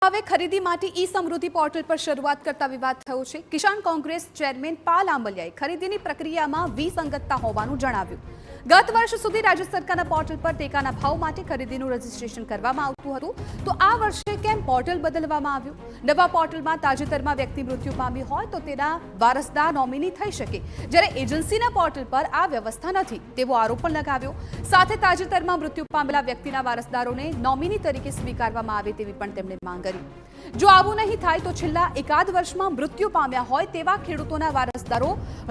ભાવે ખરીદી માટે ઈ સમૃદ્ધિ પોર્ટલ પર શરૂઆત કરતા વિવાદ થયો છે। કિસાન કોંગ્રેસ ચેરમેન પાલ આંબલિયાએ ખરીદીની પ્રક્રિયામાં વિસંગતતા હોવાનું જણાવ્યું। ગત વર્ષ સુધી રાજ્ય સરકારના પોર્ટલ પર ટેકાના ભાવ માટે ખરીદીનું રજીસ્ટ્રેશન કરવામાં આવતું હતું, તો આ વર્ષે કેમ પોર્ટલ બદલવામાં આવ્યું? નવા પોર્ટલમાં તાજેતરમાં વ્યક્તિ મૃત્યુ પામી હોય તો તેના વારસદાર નોમિની થઈ શકે, જ્યારે એજન્સીના પોર્ટલ પર આ વ્યવસ્થા નથી તેવો આરોપ પણ લગાવ્યો। સાથે તાજેતરમાં મૃત્યુ પામેલા વ્યક્તિના વારસદારોને નોમિની તરીકે સ્વીકારવામાં આવે તેવી પણ તેમણે માંગ કરી। જો આવું નહીં થાય તો છેલ્લા એકાદ વર્ષમાં મૃત્યુ પામ્યા હોય તેવા ખેડૂતોના વારસદારો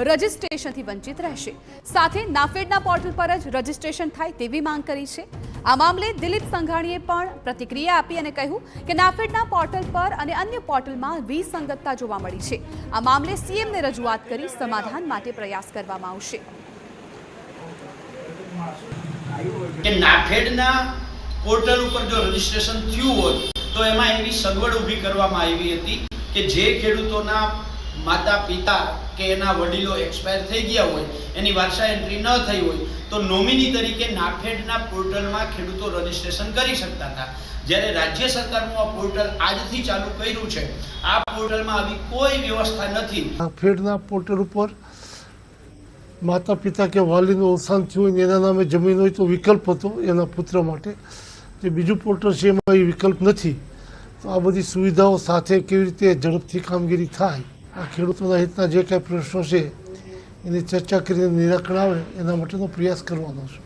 રજીસ્ટ્રેશનથી વંચિત રહેશે। સાથે નાફેડના પોર્ટલ પર જ રજીસ્ટ્રેશન થાય તેવી માંગ કરી છે। આ મામલે દિલીપ સંઘાણીએ પણ પ્રતિક્રિયા આપી અને કહ્યું કે નાફેડના પોર્ટલ પર અને અન્ય પોર્ટલમાં વિસંગતતા જોવા મળી છે। આ મામલે સીએમને રજૂઆત કરી સમાધાન માટે પ્રયાસ કરવામાં આવશે। કે નાફેડના પોર્ટલ ઉપર જો રજીસ્ટ્રેશન થયું હોય તો એમાં એવી સગવડ ઊભી કરવામાં આવી હતી કે જે ખેડૂતોના માતા પિતા કે એના વડીલો એક્સપાયર થઈ ગયા હોય, એની વારસા એન્ટ્રી ન થઈ હોય તો નોમિની તરીકે નાફેડના પોર્ટલમાં ખેડૂતો રજીસ્ટ્રેશન કરી શકતા હતા। જ્યારે રાજ્ય સરકારનું આ પોર્ટલ આજથી ચાલુ કર્યું છે, આ પોર્ટલમાં આવી કોઈ વ્યવસ્થા નથી। નાફેડના પોર્ટલ ઉપર માતા પિતા કે વાલીનું અવસાન થયું હોય એના નામે જમીન હોય તો વિકલ્પ હતો એના પુત્ર માટે, જે બીજું પોર્ટલ છે એમાં એ વિકલ્પ નથી। તો આ બધી સુવિધાઓ સાથે કેવી રીતે ઝડપથી કામગીરી થાય, આ ખેડૂતોના હિતના જે કાંઈ પ્રશ્નો છે એની ચર્ચા કરીને નિરાકરણ આવે એના માટેનો પ્રયાસ કરવાનો છે।